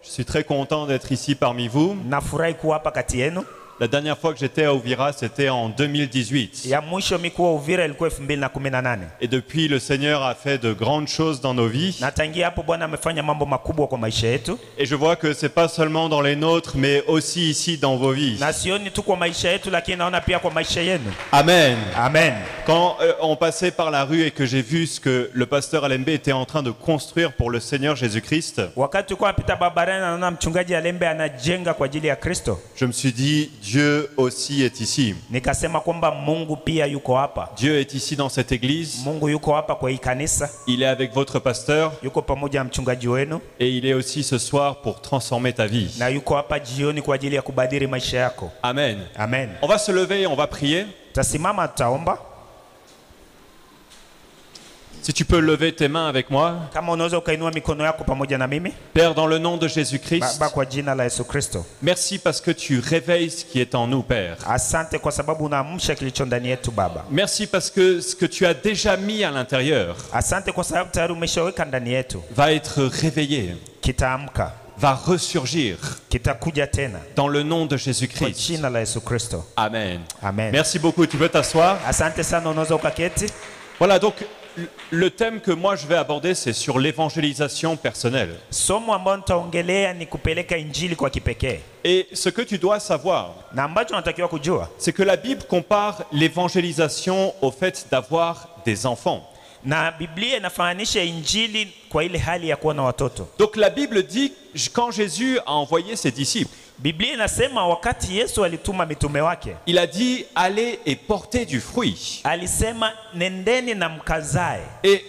Je suis très content d'être ici parmi vous. Nafurahi kuwa hapa kati yenu. La dernière fois que j'étais à Uvira, c'était en 2018. Ya mwisho mikuwa Uvira ilikuwa 2018. Et depuis, le Seigneur a fait de grandes choses dans nos vies. Na tangia hapo Bwana amefanya mambo makubwa kwa maisha yetu. Et je vois que c'est pas seulement dans les nôtres, mais aussi ici dans vos vies. Na sioni tu kwa maisha yetu lakini naona pia kwa maisha yenu. Amen. Amen. Quand on passait par la rue et que j'ai vu ce que le pasteur Alembe était en train de construire pour le Seigneur Jésus-Christ, Wakati kwa pita barabarani naona mchungaji Alembe anajenga kwa ajili ya Kristo. je me suis dit, Dieu aussi est ici. Nikasema kwamba Mungu pia yuko hapa. Dieu est ici dans cette église. Mungu yuko hapa kwa hii kanisa. Il est avec votre pasteur. Yuko pamoja na mchungaji wenu. Et il est aussi ce soir pour transformer ta vie. Na yuko hapa jioni kwa ajili ya kubadili maisha yako. Amen. Amen. On va se lever et on va prier. Tasimama tutaomba. Si tu peux lever tes mains avec moi. Kama unaweza ukainua mikono yako pamoja na mimi. Père, dans le nom de Jésus-Christ. Baba, kwa jina la Yesu Kristo. Merci parce que tu réveilles ce qui est en nous, Père. Asante kwa sababu unaamsha kilicho ndani yetu Baba. Merci parce que ce que tu as déjà mis à l'intérieur. Asante kwa sababu tayari umeshaweka ndani yetu. Va être réveillé. Kitaamka. Va ressurgir. Kitakuja tena. Dans le nom de Kwa Jésus-Christ. jina la Yesu Kristo. Amen. Amen. Merci beaucoup. Tu peux t'asseoir. Asante sana, unaweza ukaketi. Voilà, donc le thème que moi je vais aborder, c'est sur l'évangélisation personnelle. Somo ambalo nitaongelea ni kupeleka injili kwa kipekee. Et ce que tu dois savoir, Na ambacho unatakiwa kujua, c'est que la Bible compare l'évangélisation au fait d'avoir des enfants. na Biblia inafananisha injili kwa ile hali ya kuwa na watoto. Donc la Bible dit, quand Jésus a envoyé ses disciples, Biblia inasema wakati Yesu alituma mitume wake, il a dit, allez et portez du fruit. alisema nendeni na mkazae. Et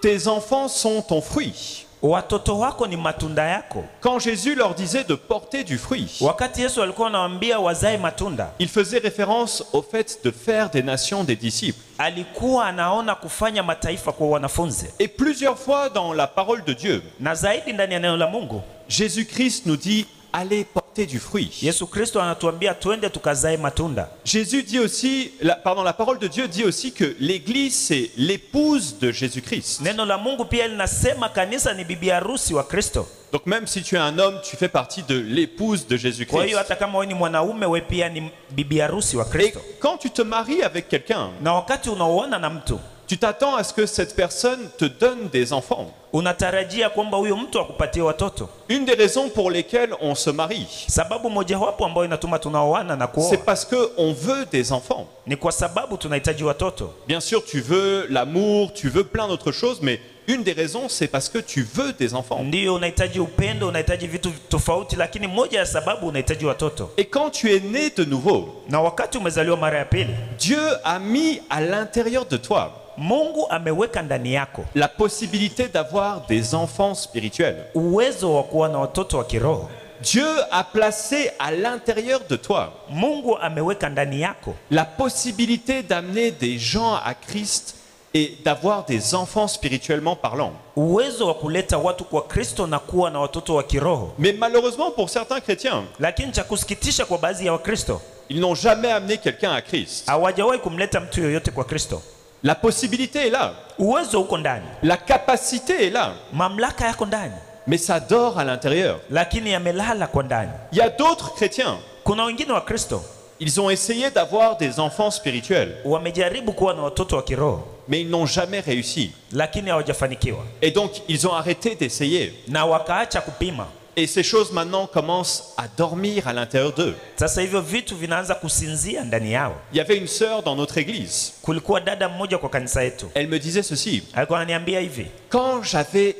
tes enfants sont ton fruit. Watoto wako ni matunda yako. Quand Jésus leur disait de porter du fruit, Wakati Yesu alikuwa anawaambia wazae matunda, il faisait référence au fait de faire des nations des disciples. alikuwa anaona kufanya mataifa kwa wanafunzi. Et plusieurs fois dans la parole de Dieu, Na zaidi ndani ya neno la Mungu, Jésus-Christ nous dit, allez porter du fruit. Yesu Kristo anatuambia twende tukazae matunda. Jésus dit aussi, la parole de Dieu dit aussi que l'Église c'est l'épouse de Jésus-Christ. Neno la Mungu pia linasema kanisa ni bibi harusi wa Kristo. Donc même si tu es un homme, tu fais partie de l'épouse de Kwa Jésus-Christ. hiyo hata kama wewe ni mwanaume, wewe pia ni bibi harusi wa Et Kristo. quand tu te maries avec quelqu'un, Na wakati unaoana na mtu, tu t'attends à ce que cette personne te donne des enfants. unatarajia kwamba huyo mtu akupatie watoto. Une des raisons pour lesquelles on se marie, Sababu mojawapo ambayo inatuma tunaoana na kuoa c'est parce qu'on veut des enfants. ni kwa sababu tunahitaji watoto. Bien sûr, tu veux l'amour, tu veux plein d'autres choses, mais une des raisons, c'est parce que tu veux des enfants. Ndiyo, unahitaji upendo, unahitaji vitu tofauti, lakini moja ya sababu unahitaji watoto. Et quand tu es né de nouveau, Na wakati umezaliwa mara ya pili, Dieu a mis à l'intérieur de toi Mungu ameweka ndani yako la possibilité d'avoir des enfants spirituels. uwezo wa kuwa na watoto wa kiroho. Dieu a placé à l'intérieur de toi Mungu ameweka ndani yako la possibilité d'amener des gens à Christ et d'avoir des enfants spirituellement parlant. uwezo wa kuleta watu kwa Kristo na kuwa na watoto wa kiroho. Mais malheureusement pour certains chrétiens, Lakini cha kusikitisha kwa baadhi ya Wakristo, ils n'ont jamais amené quelqu'un à Christ. hawajawahi kumleta mtu yoyote kwa Kristo. La possibilité est là, Uwezo uko ndani, la capacité est là, mamlaka yako ndani, mais ça dort à l'intérieur. lakini yamelala kwa ndani. Il y a d'autres chrétiens, Kuna wengine wa Kristo ils ont essayé d'avoir des enfants spirituels, wamejaribu kuwa na watoto wa kiroho, mais ils n'ont jamais réussi. lakini hawajafanikiwa Et donc, ils ont arrêté d'essayer. na wakaacha kupima. Et ces choses maintenant commencent à dormir à l'intérieur d'eux. Sasa hivyo vitu vinaanza kusinzia ndani yao. Il y avait une sœur dans notre église. Kulikuwa dada mmoja kwa kanisa yetu, Elle me disait ceci. alikuwa ananiambia hivi, Quand j'avais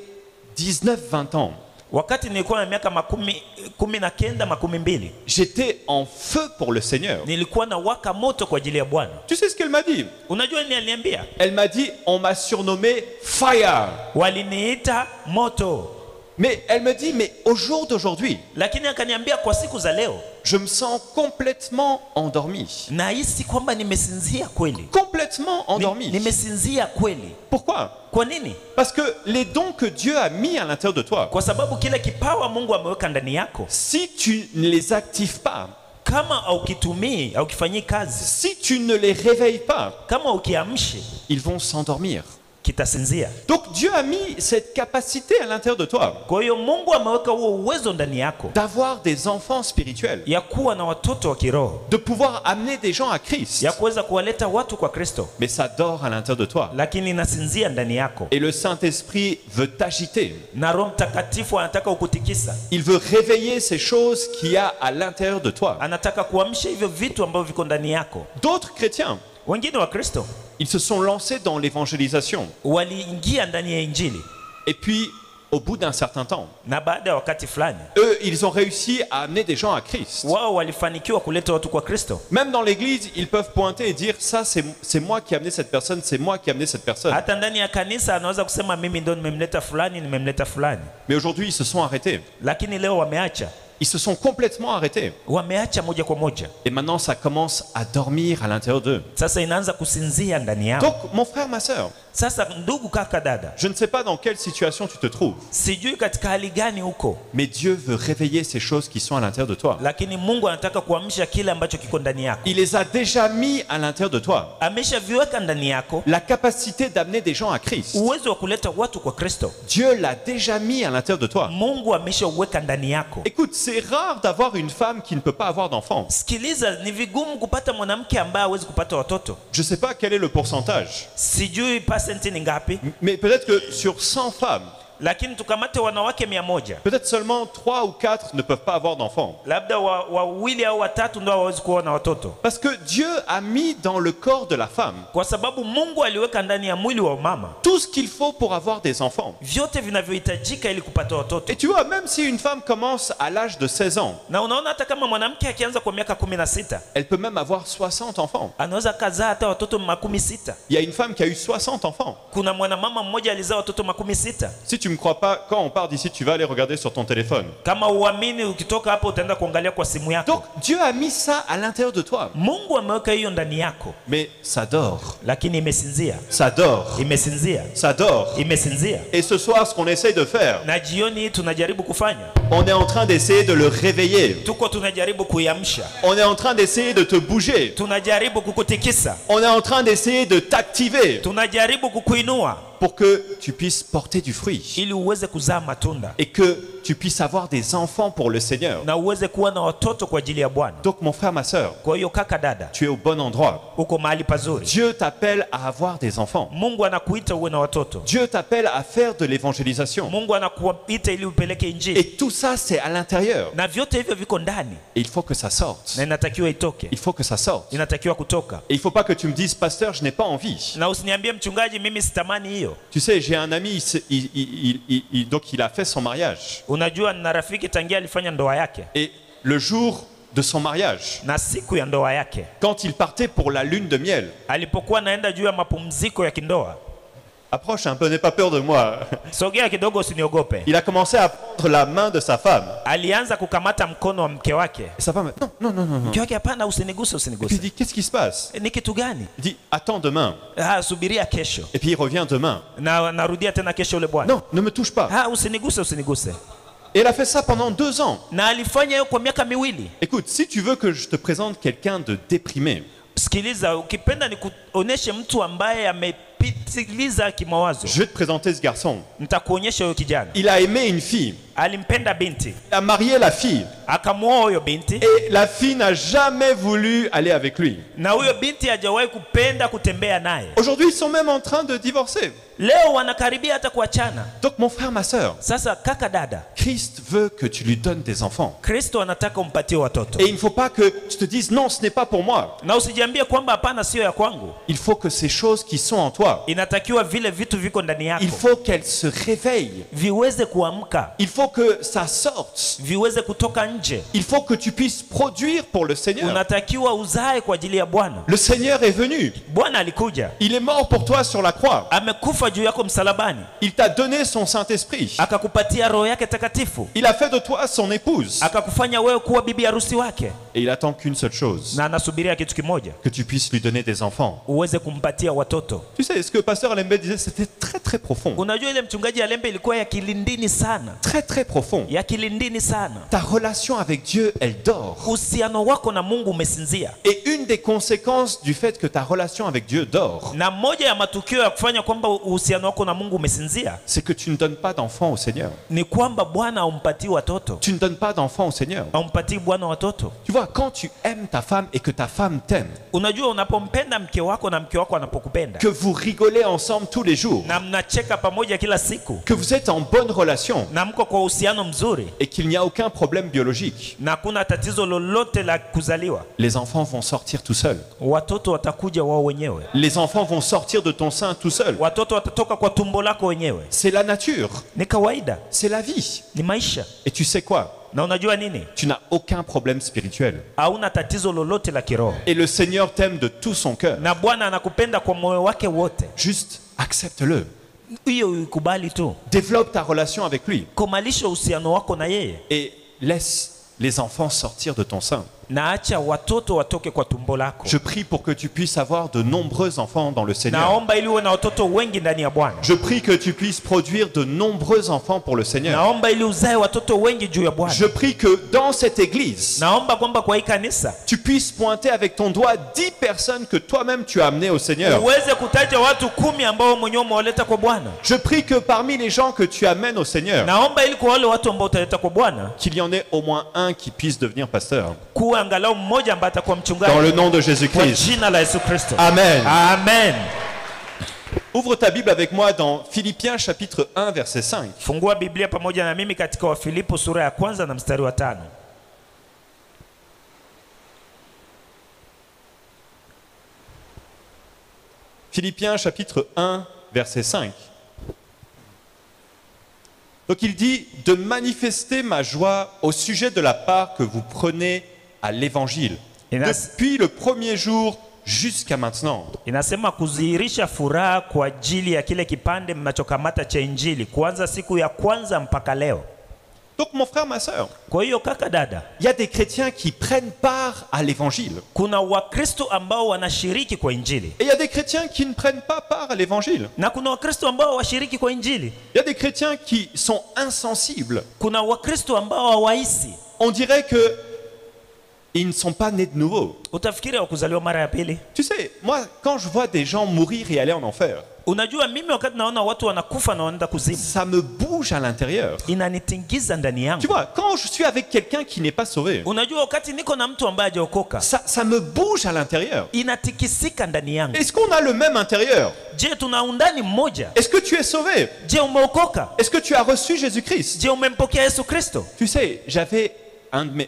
19-20 ans, wakati nilikuwa na miaka 19, 20, j'étais en feu pour le Seigneur. nilikuwa na waka moto kwa ajili ya Bwana. Tu sais ce qu'elle m'a dit? Unajua nini aliniambia? Elle m'a dit, on m'a surnommé Fire. Waliniita moto. Mais elle me dit, mais au jour d'aujourd'hui, Lakini akaniambia kwa siku za leo je me sens complètement endormi. nahisi kwamba nimesinzia kweli. Complètement endormi. Nimesinzia kweli. Pourquoi? Kwa nini? Parce que les dons que Dieu a mis à l'intérieur de toi, Kwa sababu kile kipawa Mungu ameweka ndani yako, si tu ne les actives pas, kama haukitumii au kifanyii kazi, si tu ne les réveilles pas, kama ukiamshi, ils vont s'endormir. kitasinzia. Donc Dieu a mis cette capacité à l'intérieur de toi Kwa hiyo Mungu ameweka huo uwezo ndani yako d'avoir des enfants spirituels, ya kuwa na watoto wa kiroho, de pouvoir amener des gens à Christ. ya kuweza kuwaleta watu kwa Kristo, Mais ça dort à l'intérieur de toi. lakini inasinzia ndani yako. Et le Saint-Esprit veut t'agiter. Na Roho Mtakatifu anataka ukutikisa, Il veut réveiller ces choses qu'il y a à l'intérieur de toi. anataka kuamsha hivyo vitu ambavyo viko ndani yako. D'autres chrétiens, Wengine wa Kristo ils se sont lancés dans l'évangélisation. waliingia ndani ya Injili, Et puis, au bout d'un certain temps, na baada ya wakati fulani eux, ils ont réussi à amener des gens à Christ. wao walifanikiwa kuleta watu kwa Kristo. Même dans l'église, ils peuvent pointer et dire, ça c'est moi qui ai amené cette personne, c'est moi qui ai amené cette personne. Hata ndani ya kanisa anaweza kusema mimi ndo nimemleta fulani, nimemleta fulani, Mais aujourd'hui, ils se sont arrêtés. lakini leo wameacha. Ils se sont complètement arrêtés. Wameacha moja kwa moja. Et maintenant, ça commence à dormir à l'intérieur d'eux. Sasa inaanza kusinzia ndani yao. Donc, mon frère, ma sœur, Sasa ndugu, kaka, dada, je ne sais pas dans quelle situation tu te trouves, sijui katika hali gani huko, mais Dieu veut réveiller ces choses qui sont à l'intérieur de toi. lakini Mungu anataka kuamsha kile ambacho kiko ndani yako. Il les a déjà mis à l'intérieur de toi. Ameshaviweka ndani yako, La capacité d'amener des gens à Christ. uwezo wa kuleta watu kwa Kristo. Dieu l'a déjà mis à l'intérieur de toi. Mungu ameshauweka ndani yako. Écoute, c'est rare d'avoir une femme qui ne peut pas avoir d'enfants. Sikiliza, ni vigumu kupata mwanamke ambaye hawezi kupata watoto. Je ne sais pas quel est le pourcentage, Sijui pasenti ni ngapi, mais peut-être que sur 100 femmes, lakini tukamate wanawake 100, peut-être seulement 3 ou 4 ne peuvent pas avoir d'enfants. labda wawili au watatu ndio hawezi kuwa na watoto, Parce que Dieu a mis dans le corps de la femme kwa sababu Mungu aliweka ndani ya mwili wa mama tout ce qu'il faut pour avoir des enfants. vyote vinavyohitajika ili kupata watoto. Et tu vois, même si une femme commence à l'âge de 16 ans, Na unaona hata kama mwanamke akianza kwa miaka 16 elle peut même avoir 60 enfants. anaweza kazaa hata watoto 60. Il y a une femme qui a eu 60 enfants. Kuna mwanamama mmoja alizaa watoto 60. Si tu ne me crois pas, quand on part d'ici, tu vas aller regarder sur ton téléphone. Kama uamini, ukitoka hapo utaenda kuangalia kwa simu yako. Donc Dieu a mis ça à l'intérieur de toi. Mungu ameweka hiyo ndani yako, Mais ça dort, lakini imesinzia, ça dort, imesinzia, ça dort. imesinzia. Et ce soir, ce qu'on essaye de faire, Na jioni hii tunajaribu kufanya, on est en train d'essayer de le réveiller. tuko tunajaribu kuiamsha, On est en train d'essayer de te bouger. tunajaribu kukutikisa, On est en train d'essayer de t'activer tunajaribu kukuinua pour que tu puisses porter du fruit ili uweze kuzaa matunda et que tu puisses avoir des enfants pour le Seigneur. na uweze kuwa na watoto kwa ajili ya Bwana. Donc mon frère, ma sœur, Kwa hiyo kaka, dada, tu es au bon endroit. uko mahali pazuri. Dieu t'appelle à avoir des enfants. Mungu anakuita uwe na watoto. Dieu t'appelle à faire de l'évangélisation. Mungu anakuita ili upeleke injili, Et tout ça, c'est à l'intérieur. na vyote hivyo viko ndani Et il faut que ça sorte. na inatakiwa itoke, Il faut que ça sorte. inatakiwa kutoka. Et il ne faut pas que tu me dises, pasteur, je n'ai pas envie. Na usiniambie mchungaji, mimi sitamani hiyo. Tu sais, j'ai un ami, donc il a fait son mariage. Unajua, nina rafiki tangia alifanya ndoa yake, Et le jour de son mariage, na siku ya ndoa yake quand il partait pour la lune de miel, alipokuwa naenda juu ya mapumziko ya kindoa, approche un peu, n'aie pas peur de moi. sogea kidogo, usiniogope. Il a commencé à prendre la main de sa femme. Alianza kukamata mkono wa mke wake. Et sa femme, non, non, non, non, non. Mke wake, hapana, usiniguse, Et puis il usiniguse. dit, qu'est-ce qui se passe? Ni kitu gani? Il dit, attends demain. Subiria kesho. Et puis il revient demain. Na narudia tena kesho ule bwana. Non, ne me touche pas. Usiniguse, usiniguse. Et elle a fait ça pendant 2 ans. Na alifanya hiyo kwa miaka 2. Écoute, si tu veux que je te présente quelqu'un de déprimé, Sikiliza, ukipenda nikuoneshe mtu ambaye amepitiliza kimawazo, je vais te présenter ce garçon. nitakuonyesha huyo kijana. Il a aimé une fille. Alimpenda binti, Il a marié la fille. akamwoa huyo binti, Et la fille n'a jamais voulu aller avec lui. na huyo binti hajawahi kupenda kutembea naye. Aujourd'hui, ils sont même en train de divorcer. Leo wanakaribia hata kuachana. Donc mon frère, ma sœur, Sasa kaka, dada, Christ veut que tu lui donnes des enfants. Kristo anataka umpatie watoto, Et il ne faut pas que tu te dises, non, ce n'est pas pour moi. na usijiambie kwamba hapana, sio ya kwangu. Il faut que ces choses qui sont en toi, Inatakiwa vile vitu viko ndani yako il faut qu'elles se réveillent. viweze kuamka, Il faut que ça sorte. viweze kutoka nje. Il faut que tu puisses produire pour le Seigneur. Unatakiwa uzae kwa ajili ya Bwana. Le Seigneur est venu. Bwana alikuja, Il est mort pour toi sur la croix. amekufa juu yako msalabani, Il t'a donné son Saint-Esprit. akakupatia roho yake takatifu, Il a fait de toi son épouse. akakufanya wewe kuwa bibi harusi wake. Et il attend qu'une seule chose, na anasubiria kitu kimoja, que tu puisses lui donner des enfants. uweze kumpatia watoto. Tu sais, ce que Pasteur Alembe disait, c'était très très profond. Unajua ile mchungaji Alembe ilikuwa ya kilindini sana, Très très profond. ya kilindini sana. Ta relation avec Dieu, elle dort. Uhusiano wako na Mungu umesinzia, Et une des conséquences du fait que ta relation avec Dieu dort, na moja ya matukio ya kufanya kwamba uhusiano wako na Mungu umesinzia c'est que tu ne donnes pas d'enfants au Seigneur. ni kwamba Bwana haumpatii watoto, Tu ne donnes pas d'enfants au Seigneur. haumpatii Bwana watoto. Tu vois, quand tu aimes ta femme et que ta femme t'aime, Unajua unapompenda mke wako na mke wako anapokupenda, que vous rigolez ensemble tous les jours, na mnacheka pamoja kila siku, que vous êtes en bonne relation na mko kwa uhusiano mzuri, et qu'il n'y a aucun problème biologique, na kuna tatizo lolote la kuzaliwa, les enfants vont sortir tout seuls. watoto watakuja wao wenyewe. Les enfants vont sortir de ton sein tout seuls. Watoto watatoka kwa tumbo lako wenyewe. C'est la nature, Ni kawaida, c'est la vie. ni maisha. Et tu sais quoi? Na unajua nini? Tu n'as aucun problème spirituel. Hauna tatizo lolote la kiroho, Et le Seigneur t'aime de tout son cœur. na Bwana anakupenda kwa moyo wake wote. Juste accepte-le. Hiyo ikubali tu, Développe ta relation avec lui komalisha uhusiano wako na yeye, et laisse les enfants sortir de ton sein. na acha watoto watoke kwa tumbo lako. Je prie pour que tu puisses avoir de nombreux enfants dans le Seigneur. Naomba ili uwe na watoto wengi ndani ya Bwana. Je prie que tu puisses produire de nombreux enfants pour le Seigneur. Naomba ili uzae watoto wengi juu ya Bwana. Je prie que dans cette église, Naomba kwamba kwa hii kanisa tu puisses pointer avec ton doigt 10 personnes que toi-même tu as amenées au Seigneur. uweze kutaja watu 10 ambao mwenyewe umewaleta kwa Bwana. Je prie que parmi les gens que tu amènes au Seigneur, Naomba ili kwa wale watu ambao utaleta kwa Bwana, qu'il y en ait au moins un qui puisse devenir pasteur. kuwa angalau mmoja ambaye atakuwa mchungaji. Dans le nom de Kwa Jésus-Christ. jina la Yesu Kristo. Amen. Amen. Ouvre ta Bible avec moi dans Philippiens chapitre 1 verset 5. Fungua Biblia pamoja na mimi katika Wafilipo sura ya 1 na mstari wa 5. Philippiens chapitre 1 verset 5. Donc il dit de manifester ma joie au sujet de la part que vous prenez à l'évangile depuis le premier jour jusqu'à maintenant. Inasema kudhihirisha furaha kwa ajili ya kile kipande mnachokamata cha Injili kuanza siku ya kwanza mpaka leo. Donc mon frère, ma sœur, Kwa hiyo kaka, dada, il y a des chrétiens qui prennent part à l'évangile. kuna Wakristo ambao wanashiriki kwa Injili, Et il y a des chrétiens qui ne prennent pas part à l'évangile. na kuna Wakristo ambao washiriki kwa Injili. Il y a des chrétiens qui sont insensibles. Kuna Wakristo ambao hawahisi. On dirait que ils ne sont pas nés de nouveau. Utafikiri wakuzaliwa mara ya pili. Tu sais, moi, quand je vois des gens mourir et aller en enfer, Unajua, mimi wakati naona watu wanakufa na wanaenda kuzimu, ça me bouge à l'intérieur. inanitingiza ndani Tu yangu. vois, quand je suis avec quelqu'un qui n'est pas sauvé, Unajua, wakati niko na mtu ambaye hajaokoka, ça me bouge à l'intérieur. inatikisika ndani yangu. Est-ce qu'on a le même intérieur? Je, tuna undani mmoja? Est-ce que tu es sauvé? Je, umeokoka? Est-ce que tu as reçu Jésus-Christ? Je, umempokea Yesu Kristo? Tu sais, j'avais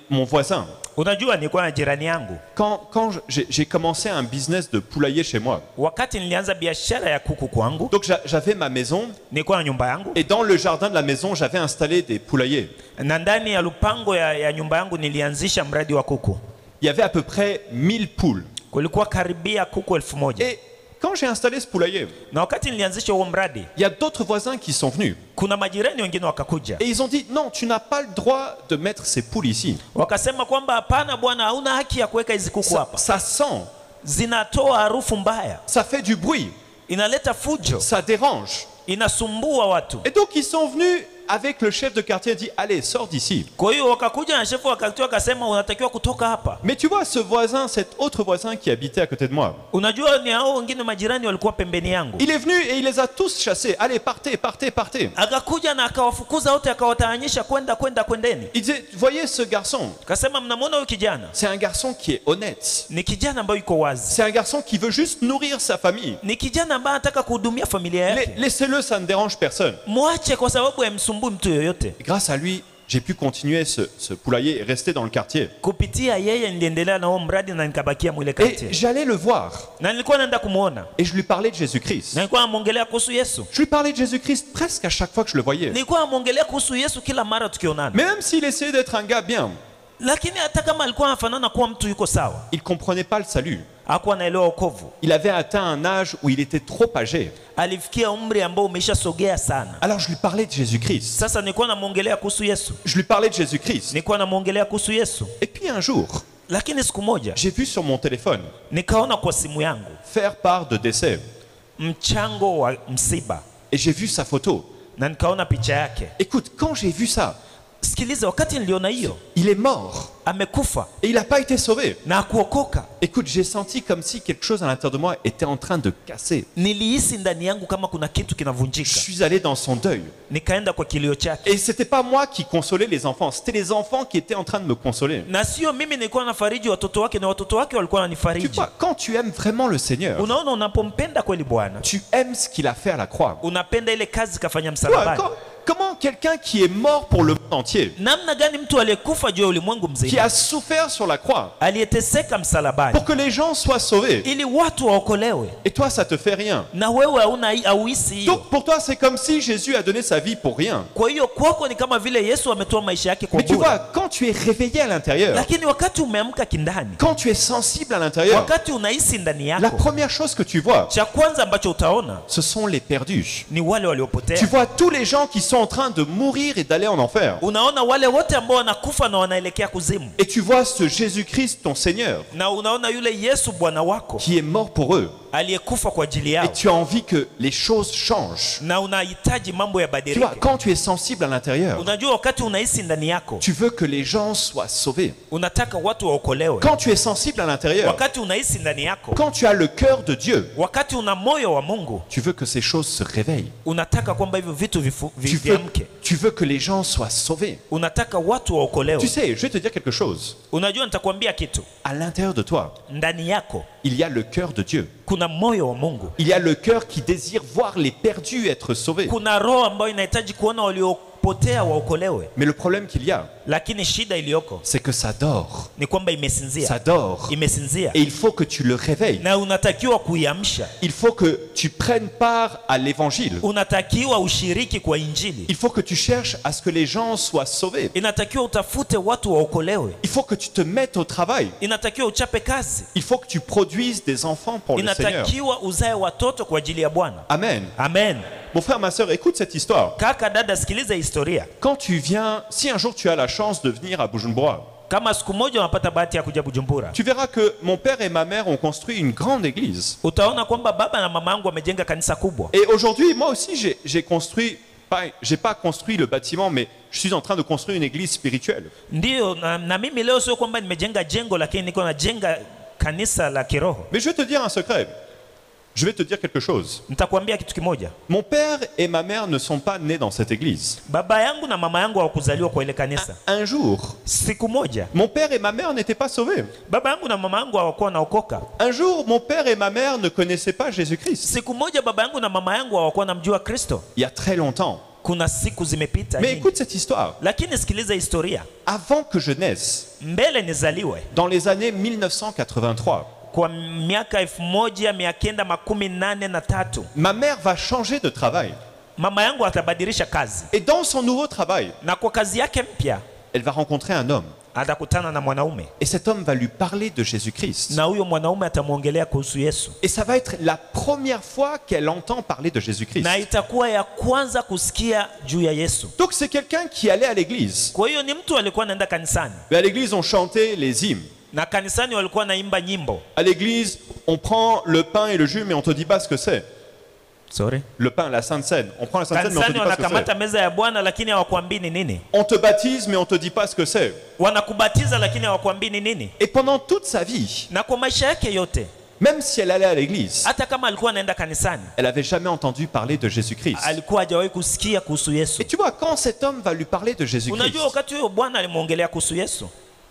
mon voisin. Unajua, nilikuwa na jirani yangu Quand j'ai commencé un business de poulailler chez moi, wakati nilianza biashara ya kuku kwangu. donc j'avais ma maison Nilikuwa na nyumba yangu, et dans le jardin de la maison, j'avais installé des poulaillers. na ndani ya lupango ya nyumba yangu nilianzisha mradi wa kuku. Il y avait à peu près 1000 poules. Kulikuwa karibia kuku 1000. Et quand j'ai installé ce poulailler, Na wakati nilianzisha huo mradi, il y a d'autres voisins qui sont venus. kuna majirani wengine wakakuja, Et ils ont dit, non, tu n'as pas le droit de mettre ces poules ici. wakasema kwamba hapana bwana, hauna haki ya kuweka hizi kuku hapa, Ça sent, zinatoa harufu mbaya, ça fait du bruit, inaleta fujo, ça dérange. inasumbua watu. Et donc ils sont venus avec le chef de quartier et dit, allez, sors d'ici. Kwa hiyo wakakuja na shefu wakatoa, akasema unatakiwa kutoka hapa. Mais tu vois, ce voisin, cet autre voisin qui habitait à côté de moi, Unajua, ni hao wengine majirani walikuwa pembeni yangu, il est venu et il les a tous chassés. Allez, partez, partez, partez. akakuja na akawafukuza wote, akawatawanyisha kwendeni. Il disait, voyez ce garçon, Akasema mnamwona huyu kijana, c'est un garçon qui est honnête. ni kijana ambaye yuko wazi, C'est un garçon qui veut juste nourrir sa famille. ni kijana ambaye anataka kuhudumia familia yake. Laissez-le, ça ne dérange personne. Mwache kwa sababu hamsumbui mtu yoyote. Et grâce à lui, j'ai pu continuer ce poulailler et rester dans le quartier. Kupitia yeye niliendelea na huo mradi na nikabakia mwile Et kati, j'allais le voir na nilikuwa naenda kumuona, et je lui parlais de Jésus-Christ. na nilikuwa namwongelea kuhusu Yesu. Je lui parlais de Jésus-Christ presque à chaque fois que je le voyais. Nilikuwa namwongelea kuhusu Yesu kila mara tukionana, Mais même s'il essayait d'être un gars bien, lakini hata kama alikuwa anafanana kuwa mtu yuko sawa, il ne comprenait pas le salut. hakuwa anaelewa wokovu. Il avait atteint un âge où il était trop âgé. Alifikia umri ambao umeshasogea sana. Alors je lui parlais de Jésus-Christ. Sasa nilikuwa namwongelea kuhusu Yesu, Je lui parlais de Jésus-Christ. nilikuwa namwongelea kuhusu Yesu. Et puis un jour, Lakini siku moja j'ai vu sur mon téléphone nikaona kwa simu yangu faire part de décès. mchango wa msiba Et j'ai vu sa photo. na nikaona picha yake. Écoute, quand j'ai vu ça, Sikiliza, wakati niliona hiyo il est mort. amekufa Et il n'a pas été sauvé. na kuokoka, Écoute, j'ai senti comme si quelque chose à l'intérieur de moi était en train de casser. nilihisi ndani yangu kama kuna kitu Je kinavunjika. suis allé dans son deuil. Nikaenda kwa kilio chake, Et c'était pas moi qui consolais les enfants, c'était les enfants qui étaient en train de me consoler. na sio mimi nilikuwa nafariji watoto wake, na watoto wake walikuwa Tu wananifariji. vois, quand tu aimes vraiment le Seigneur, Unaona, unapompenda kweli Bwana, tu aimes ce qu'il a fait à la croix. unapenda ile kazi kafanya Tu vois, msalabani. comment quelqu'un qui est mort pour le monde entier, Namna gani mtu aliyekufa juu ya ulimwengu qui mzima, a souffert sur la croix, aliyeteseka msalabani pour que les gens soient sauvés, ili watu waokolewe, et toi ça te fait rien. na wewe hauhisi hiyo. Donc pour toi c'est comme si Jésus a donné sa vie pour rien. Kwa hiyo kwako ni kama vile Yesu ametoa maisha yake kwa Mais tu bure. vois, quand tu es réveillé à l'intérieur, Lakini wakati umeamka kindani, quand tu es sensible à l'intérieur, wakati unahisi ndani la yako, première chose que tu vois, cha kwanza ambacho utaona ce sont les perdus. ni wale waliopotea. Tu vois tous les gens qui sont en train de mourir et d'aller en enfer. Unaona wale wote ambao wanakufa na wanaelekea kuzimu, Et tu vois ce Jésus-Christ, ton Seigneur, na unaona yule Yesu Bwana wako qui est mort pour eux. aliyekufa kwa ajili Et yao, tu as envie que les choses changent. na unahitaji mambo Tu vois, yabadilike. quand tu es sensible à l'intérieur, Unajua, wakati unahisi ndani yako, tu veux que les gens soient sauvés. unataka watu waokolewe. Quand tu es sensible à l'intérieur, Wakati unahisi ndani yako, quand tu as le cœur de Dieu, wakati una moyo wa Mungu, tu veux que ces choses se réveillent. unataka kwamba hivyo vitu Tu veux, viamke. tu veux que les gens soient sauvés. Unataka watu waokolewe. Tu sais, je vais te dire quelque chose. Unajua, nitakwambia kitu. À l'intérieur de toi, Ndani yako il y a le cœur de Dieu. kuna moyo wa Mungu. Il y a le cœur qui désire voir les perdus être sauvés. Kuna roho ambayo inahitaji kuona waliopotea waokolewe. Mais le problème qu'il y a, Lakini shida iliyoko c'est que ça dort. ni kwamba imesinzia. Ça dort. Imesinzia. Et il faut que tu le réveilles. Na unatakiwa kuiamsha. Il faut que tu prennes part à l'évangile. Unatakiwa ushiriki kwa Injili. Il faut que tu cherches à ce que les gens soient sauvés. Inatakiwa utafute watu waokolewe. Il faut que tu te mettes au travail. Inatakiwa uchape kazi. Il faut que tu produises des enfants pour le Seigneur. Inatakiwa uzae watoto kwa ajili ya Bwana. Amen. Amen. Mon frère, ma soeur, écoute cette histoire. Kaka, dada, sikiliza historia. Quand tu viens, si un jour tu as la chance de venir à Bujumbura, Kama siku moja unapata bahati ya kuja Bujumbura, tu verras que mon père et ma mère ont construit une grande église. utaona kwamba baba na mama yangu wamejenga kanisa kubwa. Et aujourd'hui, moi aussi, j'ai construit, j'ai pas construit le bâtiment, mais je suis en train de construire une église spirituelle. Ndiyo, na mimi leo sio kwamba nimejenga jengo, lakini niko najenga kanisa la kiroho. Mais je vais te dire un secret. Je vais te dire quelque chose. Nitakwambia kitu kimoja. Mon père et ma mère ne sont pas nés dans cette église. Baba yangu na mama yangu hawakuzaliwa kwa ile kanisa. Un jour, Siku moja mon père et ma mère n'étaient pas sauvés. baba yangu na mama yangu hawakuwa naokoka. Un jour, mon père et ma mère ne connaissaient pas Jésus-Christ. Siku moja baba yangu na mama yangu hawakuwa namjua Kristo. Il y a très longtemps. Kuna siku zimepita Mais nyingi. écoute cette histoire. Lakini sikiliza historia. Avant que je naisse, Mbele nizaliwe, dans les années 1983, kwa miaka 1983, ma mère va changer de travail. mama yangu atabadilisha kazi, Et dans son nouveau travail, na kwa kazi yake mpya elle va rencontrer un homme. atakutana na mwanaume, Et cet homme va lui parler de Jésus-Christ. na huyo mwanaume atamwongelea kuhusu Yesu, Et ça va être la première fois qu'elle entend parler de Jésus-Christ. na itakuwa ya kwanza kusikia juu ya Yesu. Donc c'est quelqu'un qui allait à l'église. Kwa hiyo ni mtu alikuwa anaenda kanisani, Mais à l'église, on chantait les hymnes. na kanisani walikuwa naimba nyimbo. À l'église, on prend le pain et le jus, mais on te dit pas ce que c'est. Sorry. Le pain, la Sainte Seine. On prend la Sainte Seine, mais on te Kanisani dit pas ce que wanakamata c'est. meza ya Bwana, lakini hawakuambii ni nini. On te baptise, mais on te dit pas ce que c'est. Wanakubatiza lakini hawakuambii ni nini. Et pendant toute sa vie, Na kwa maisha yake yote, même si elle allait à l'église, hata kama alikuwa anaenda kanisani, elle avait jamais entendu parler de Jésus-Christ. alikuwa hajawahi kusikia kuhusu Yesu. Et tu vois, quand cet homme va lui parler de Jésus-Christ, Unajua, wakati huyo Bwana alimwongelea kuhusu Yesu,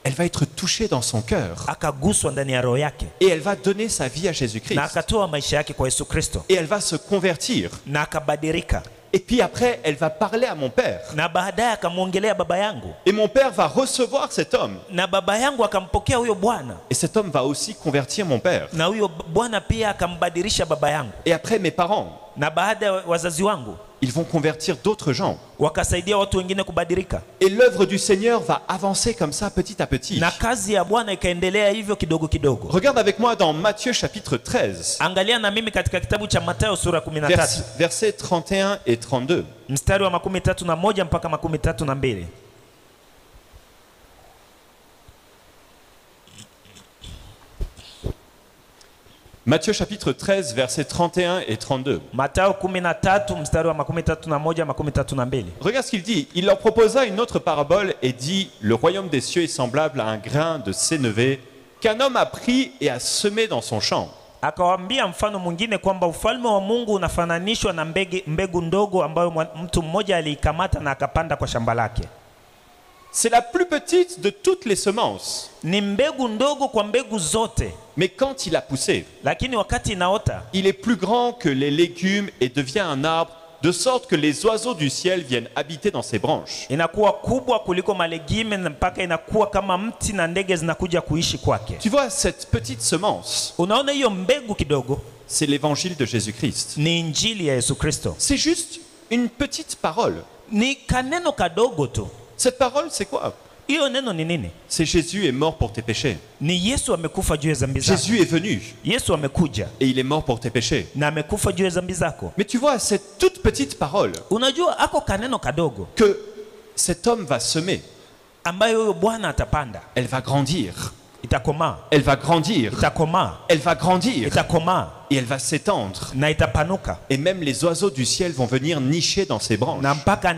elle va être touchée dans son cœur. akaguswa ndani ya roho yake, Et elle va donner sa vie à na Jésus-Christ. akatoa maisha yake kwa Yesu Kristo, Et elle va se convertir. na akabadilika, Et puis après, elle va parler à mon père. na baadaye akamwongelea baba yangu, Et mon père va recevoir cet homme. na baba yangu akampokea huyo Bwana, Et cet homme va aussi convertir mon père. na huyo Bwana pia akambadilisha baba yangu, Et après, mes parents, na baada ya wazazi wangu ils vont convertir d'autres gens. wakasaidia watu wengine kubadilika, Et l'œuvre du Seigneur va avancer comme ça petit à petit. na kazi ya Bwana ikaendelea hivyo kidogo kidogo. Regarde avec moi dans Matthieu chapitre 13, Angalia na mimi katika kitabu cha Mathayo sura 13 versets 31 et 32. mstari wa 31 mpaka 32. Matthieu chapitre 13, versets 31 et 32. Mathayo 13 mstari wa 31 32. Regarde ce qu'il dit. Il leur proposa une autre parabole et dit, le royaume des cieux est semblable à un grain de sénévé qu'un homme a pris et a semé dans son champ. Akawaambia mfano mwingine kwamba ufalme wa Mungu unafananishwa na mbegu ndogo ambayo mtu mmoja aliikamata na akapanda kwa shamba lake. C'est la plus petite de toutes les semences. Ni mbegu ndogo kwa mbegu zote. Mais quand il a poussé, lakini wakati inaota, il est plus grand que les légumes et devient un arbre, de sorte que les oiseaux du ciel viennent habiter dans ses branches. Inakuwa kubwa kuliko malegime mpaka inakuwa kama mti na ndege zinakuja kuishi kwake. Tu vois, cette petite semence, unaona hiyo mbegu kidogo, c'est l'évangile de Jésus-Christ. Ni injili ya Yesu Kristo. C'est juste une petite parole. Ni kaneno kadogo tu. Cette parole, c'est quoi? Hiyo neno ni nini? C'est Jésus est mort pour tes péchés. Ni Yesu amekufa juu ya dhambi zako. Jésus est venu. Yesu amekuja. Et il est mort pour tes péchés. Na amekufa juu ya dhambi zako. Mais tu vois, cette toute petite parole, unajua ako kaneno kadogo, que cet homme va semer, ambayo huyo Bwana atapanda, elle va grandir. Itakoma. Elle va grandir. Itakoma. Elle va grandir. Itakoma. Et elle va s'étendre. Na itapanuka. Et même les oiseaux du ciel vont venir nicher dans ses branches. Na mpaka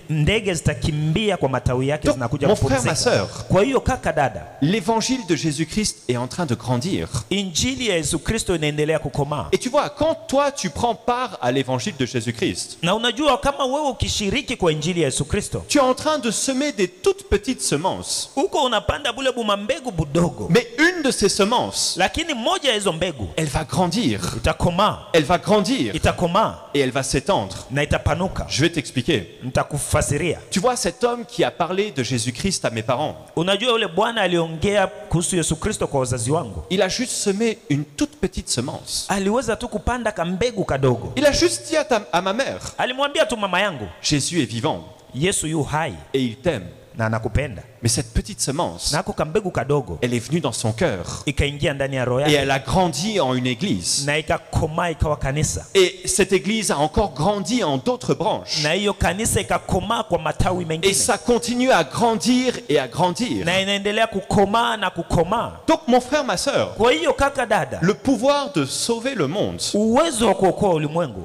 ndege zitakimbia kwa matawi yake zinakuja kupumzika. Mon frère, ma sœur, kwa hiyo kaka dada, l'évangile de Jésus-Christ est en train de grandir. Injili ya Yesu Kristo inaendelea kukoma. Et tu vois, quand toi tu prends part à l'évangile de Jésus-Christ, na unajua kama wewe ukishiriki kwa injili ya Yesu Kristo, tu es en train de semer des toutes petites semences. Uko unapanda bule bumambegu budogo. Mais une de ces semences, lakini moja ya hizo mbegu, elle va grandir. Itakoma. Elle va grandir. Itakoma. Et elle va s'étendre. Na itapanuka. Je vais t'expliquer. Nitakufasiria. Tu vois cet homme qui a parlé de Jésus-Christ à mes parents. Unajua yule bwana aliongea kuhusu Yesu Kristo kwa wazazi wangu. Il a juste semé une toute petite semence. Aliweza tu kupanda kambegu kadogo. Il a juste dit à ma mère. Alimwambia tu mama yangu. Jésus est vivant. Yesu yu hai. Et il t'aime. Na anakupenda. Mais cette petite semence, elle est venue dans son cœur. Et elle a grandi en une église. Et cette église a encore grandi en d'autres branches. Et ça continue à grandir et à grandir. Donc mon frère, ma sœur, le pouvoir de sauver le monde,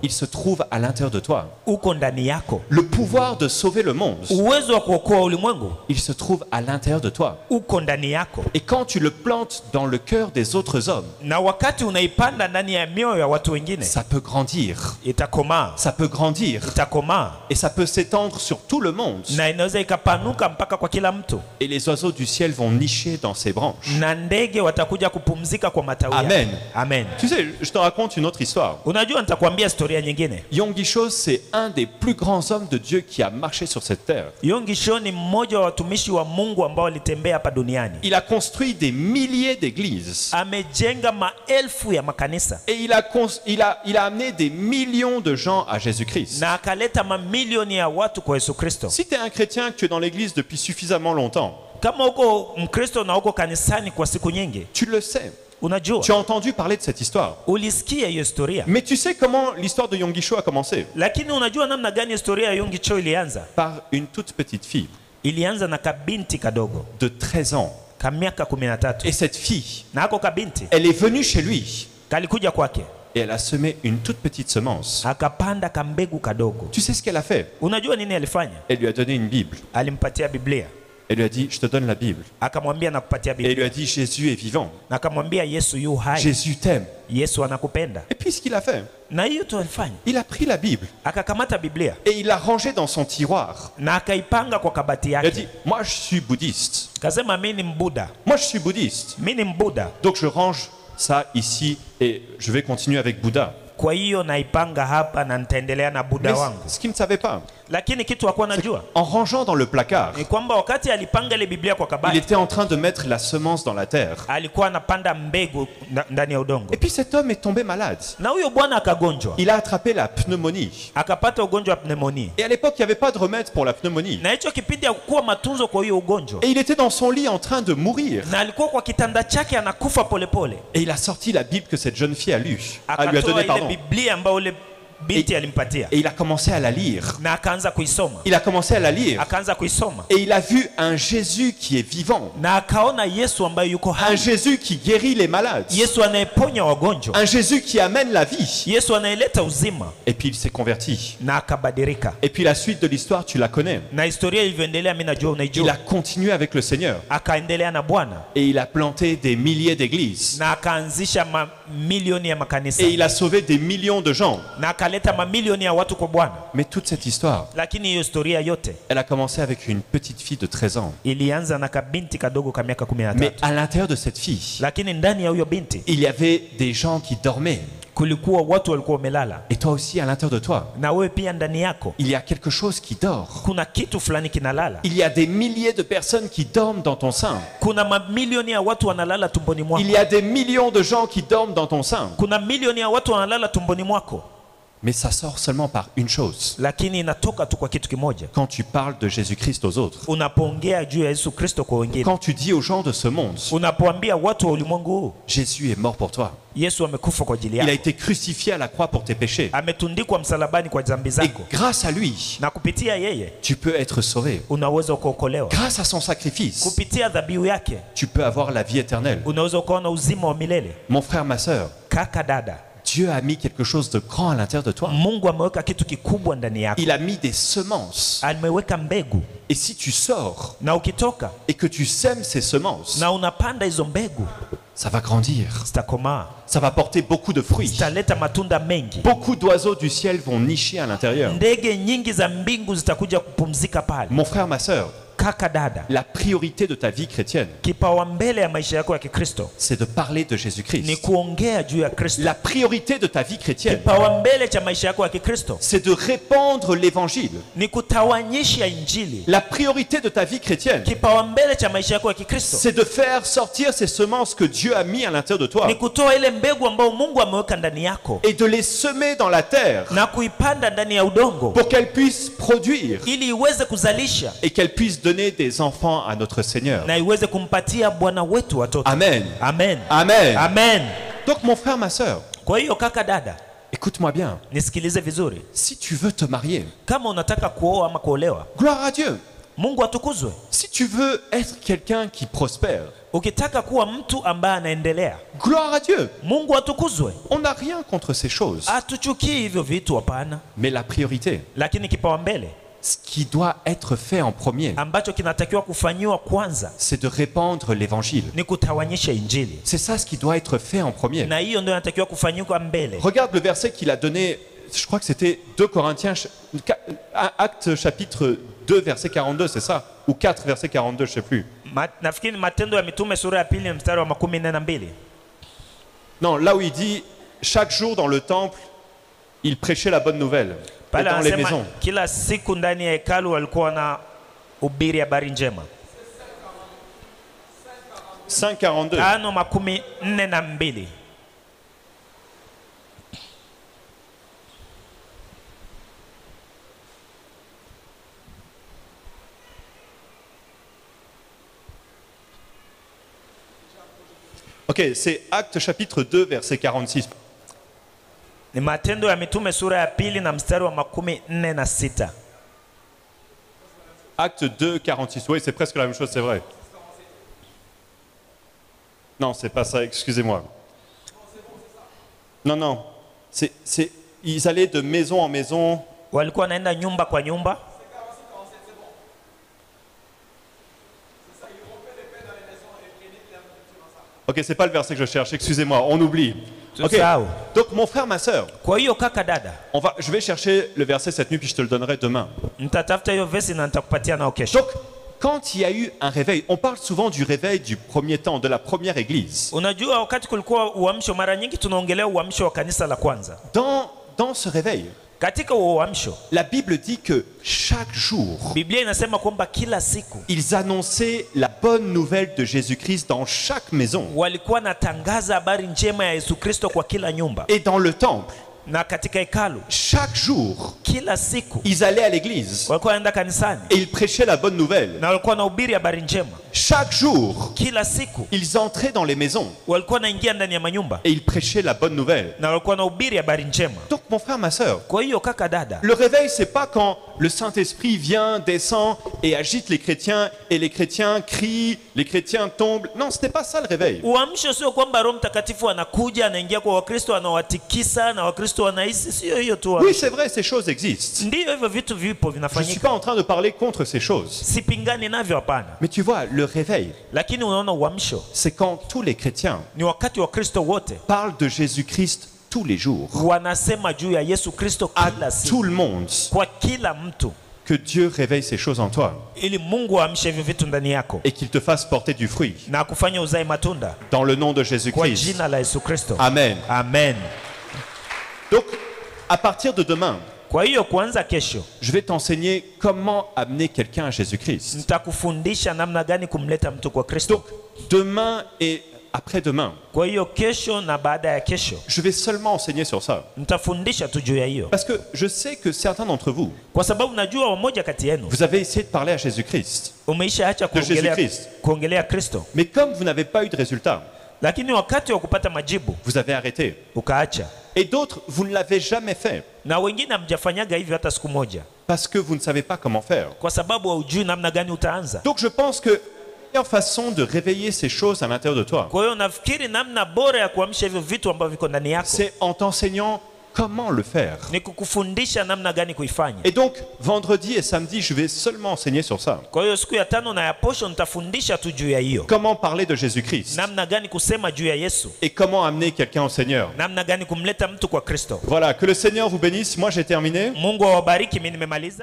il se trouve à l'intérieur de toi. Le pouvoir de sauver le monde, il se trouve à l'intérieur de toi. Et quand tu le plantes dans le cœur des autres hommes, ça peut grandir. Ça peut grandir. Et ça peut s'étendre sur tout le monde. Et les oiseaux du ciel vont nicher dans ses branches. Amen. Amen. Tu sais, je te raconte une autre histoire. Yonggi-Cho, c'est un des plus grands hommes de Dieu qui a marché sur cette terre. Il a construit des milliers d'églises. Et il a amené des millions de gens à Jésus-Christ. Si tu es un chrétien, que tu es dans l'église depuis suffisamment longtemps, tu le sais. Tu as entendu parler de cette histoire. Mais tu sais comment l'histoire de Yonggi-Cho a commencé? Par une toute petite fille de 13 ans. Et cette fille, elle est venue chez lui. Et elle a semé une toute petite semence. Tu sais ce qu'elle a fait? Elle lui a donné une Bible. Elle lui a dit, je te donne la Bible. Et elle lui a dit, Jésus est vivant. Jésus t'aime. Et puis ce qu'il a fait, il a pris la Bible. Et il l'a rangée dans son tiroir. Il a dit, moi je suis bouddhiste. Moi je suis bouddhiste. Donc je range ça ici et je vais continuer avec Bouddha. Mais ce qu'il ne savait pas, en rangeant dans le placard, il était en train de mettre la semence dans la terre. Et puis cet homme est tombé malade. Il a attrapé la pneumonie. Et à l'époque, il n'y avait pas de remède pour la pneumonie. Et il était dans son lit en train de mourir. Et il a sorti la Bible que cette jeune fille lui a donné, pardon. binti alimpatia. Et il a commencé à la lire. Na akaanza kuisoma. Il a commencé à la lire. Akaanza kuisoma. Et il a vu un Jésus qui est vivant. Na akaona Yesu ambaye yuko hai. Un Jésus qui guérit les malades. Yesu anayeponya wagonjwa. Un Jésus qui amène la vie. Yesu anayeleta uzima. Et puis il s'est converti. Na akabadirika. Et puis la suite de l'histoire, tu la connais. Na historia ilivyoendelea mimi najua unaijua. Il a continué avec le Seigneur. Akaendelea na Bwana. Et il a planté des milliers d'églises. Na akaanzisha mamilioni ya makanisa. Et il a sauvé des millions de gens. Na akaleta mamilioni ya watu kwa Bwana. Mais toute cette histoire, lakini hiyo historia yote, elle a commencé avec une petite fille de 13 ans. Ilianza na kabinti kadogo ka miaka 13. Mais à l'intérieur de cette fille, lakini ndani ya huyo binti, il y avait des gens qui dormaient. kulikuwa watu walikuwa wamelala. Et toi aussi à l'intérieur de toi, na wewe pia ndani yako, il y a quelque chose qui dort. kuna kitu fulani kinalala. Il y a des milliers de personnes qui dorment dans ton sein. Kuna mamilioni ya watu wanalala tumboni mwako. Il y a des millions de gens qui dorment dans ton sein. Kuna milioni ya watu wanalala tumboni mwako. Mais ça sort seulement par une chose. Lakini inatoka tu kwa kitu kimoja. Quand tu parles de Jésus-Christ aux autres. Unapoongea juu ya Yesu Kristo kwa wengine. Quand tu dis aux gens de ce monde. Unapoambia watu wa ulimwengu huu. Jésus est mort pour toi. Yesu amekufa kwa ajili yako. Il a été crucifié à la croix pour tes péchés. Ametundikwa msalabani kwa dhambi zako. Et grâce à lui, na kupitia yeye, tu peux être sauvé. Unaweza kuokolewa. Grâce à son sacrifice, kupitia dhabihu yake, tu peux avoir la vie éternelle. Unaweza kuona uzima wa milele. Mon frère, ma sœur, kaka dada, Dieu a mis quelque chose de grand à l'intérieur de toi. Mungu ameweka kitu kikubwa ndani yako. Il a mis des semences. Ameweka mbegu. Et si tu sors na ukitoka, et que tu sèmes ces semences, na unapanda hizo mbegu, ça va grandir. Zitakomaa. Ça va porter beaucoup de fruits. Zitaleta matunda mengi. Beaucoup d'oiseaux du ciel vont nicher à l'intérieur. Ndege nyingi za mbingu zitakuja kupumzika pale. Mon frère, ma sœur, kaka dada, la priorité de ta vie chrétienne, kipaumbele ya maisha yako ya Kikristo, c'est de parler de Jésus-Christ. Ni kuongea juu ya Kristo. La priorité de ta vie chrétienne, kipaumbele cha maisha yako ya Kikristo, c'est de répandre l'évangile. Ni kutawanyisha injili. La priorité de ta vie chrétienne, kipaumbele cha maisha yako ya Kikristo, c'est de faire sortir ces semences que Dieu a mis à l'intérieur de toi. Ni kutoa ile mbegu ambayo Mungu ameweka ndani yako. Et de les semer dans la terre. Na kuipanda ndani ya udongo. Pour qu'elles puissent produire. Ili iweze kuzalisha. Et qu'elles puissent donner des enfants à notre Seigneur. Na iweze kumpatia Bwana wetu watoto. Amen. Amen. Amen. Amen. Donc mon frère, ma sœur, kwa hiyo kaka dada, écoute-moi bien. Nisikilize vizuri. Si tu veux te marier, kama unataka kuoa ama kuolewa, gloire à Dieu. Mungu atukuzwe. Si tu veux être quelqu'un qui prospère, ukitaka kuwa mtu ambaye anaendelea, gloire à Dieu. Mungu atukuzwe. On n'a rien contre ces choses. Atuchukii hivyo vitu, hapana. Mais la priorité, lakini kipaumbele, ce qui doit être fait en premier, ambacho kinatakiwa kufanyiwa kwanza, c'est de répandre l'évangile. Ni kutawanyisha injili. C'est ça ce qui doit être fait en premier. Na hiyo ndio inatakiwa kufanyika mbele. Regarde le verset qu'il a donné, je crois que c'était 2 Corinthiens, Actes chapitre 2 verset 42, c'est ça? Ou 4 verset 42, je sais plus. Nafikiri Matendo ya Mitume sura ya 2 mstari wa 12. Non, là où il dit chaque jour dans le temple, il prêchait la bonne nouvelle. Et dans les maisons. Kila siku ndani ya hekalu walikuwa na ubiri habari njema. 5:42. 5:42. Ok, c'est Actes chapitre 2 verset 46. Ni Matendo ya Mitume sura ya 2 na mstari wa 46. Acte 2 46. Oui, c'est presque la même chose, c'est vrai. Non, c'est pas ça, excusez-moi. Non, non. Ils allaient de maison en maison. Walikuwa naenda nyumba kwa nyumba. Ok, c'est pas le verset que je cherche, excusez-moi, on oublie. Okay. Donc mon frère, ma sœur, je vais chercher le verset cette nuit puis je te le donnerai demain. Donc quand il y a eu un réveil, on parle souvent du réveil du premier temps, de la première église. Dans ce réveil, la Bible dit que chaque jour, ils annonçaient la bonne nouvelle de Jésus-Christ dans chaque maison. Et dans le temple, chaque jour, ils allaient à l'église et ils prêchaient la bonne nouvelle. chaque jour, kila siku ils entraient dans les maisons walikuwa naingia ndani ya manyumba et ils prêchaient la bonne nouvelle. na walikuwa nahubiri habari njema. Donc mon frère, ma sœur, Kwa hiyo kaka, dada, le réveil, c'est pas quand le Saint-Esprit vient, descend et agite les chrétiens et les chrétiens crient, les chrétiens tombent. Non, ce n'est pas ça le réveil. uamsho sio kwamba Roho Mtakatifu anakuja anaingia kwa Wakristo anawatikisa na Wakristo wanahisi, sio hiyo tu. Oui, c'est vrai, ces choses existent. Ndio hivyo vitu vipo Je ne suis vinafanyika, pas en train de parler contre ces choses. sipingani navyo, hapana. Mais tu vois, le réveil, Lakini unaona uamsho c'est quand tous les chrétiens ni wakati Wakristo wote parlent de Jésus-Christ tous les jours, wanasema juu ya Yesu Kristo à kila tout siku le monde, kwa kila mtu, que Dieu réveille ces choses en toi ili Mungu aamshe hivyo vitu ndani yako et qu'il te fasse porter du fruit. na kufanya uzae matunda Dans le nom de kwa Jésus-Christ. jina la Yesu Kristo. Amen. Amen. Donc, à partir de demain, Kwa hiyo kuanza kesho je vais t'enseigner comment amener quelqu'un à Jésus-Christ. nitakufundisha namna gani kumleta mtu kwa Kristo. Donc, demain et après-demain, Kwa hiyo kesho na baada ya kesho je vais seulement enseigner sur ça. nitafundisha tu juu ya hiyo, Parce que je sais que certains d'entre vous, kwa sababu najua wamoja kati yenu vous avez essayé de parler à Jésus-Christ. umeisha acha Jésus-Christ. kuongelea Kristo, Mais comme vous n'avez pas eu de résultat, lakini wakati wa kupata majibu vous avez arrêté. ukaacha, Et d'autres, vous ne l'avez jamais fait na wengine hamjafanyaga hivyo hata siku moja, parce que vous ne savez pas comment faire. kwa sababu haujui namna gani utaanza. Donc je pense que la meilleure façon de réveiller ces choses à l'intérieur de toi, Kwa hiyo nafikiri namna bora ya kuamsha hivyo vitu ambavyo viko ndani yako c'est en t'enseignant comment le faire. ni kukufundisha namna gani kuifanya. Et donc, vendredi et samedi, je vais seulement enseigner sur ça. Kwa hiyo siku ya tano na ya posho nitafundisha tu juu ya hiyo, Comment parler de Jésus-Christ namna gani kusema juu ya Yesu, et comment amener quelqu'un au Seigneur. namna gani kumleta mtu kwa Kristo. Voilà, que le Seigneur vous bénisse. Moi, j'ai terminé. Mungu awabariki, mimi nimemaliza.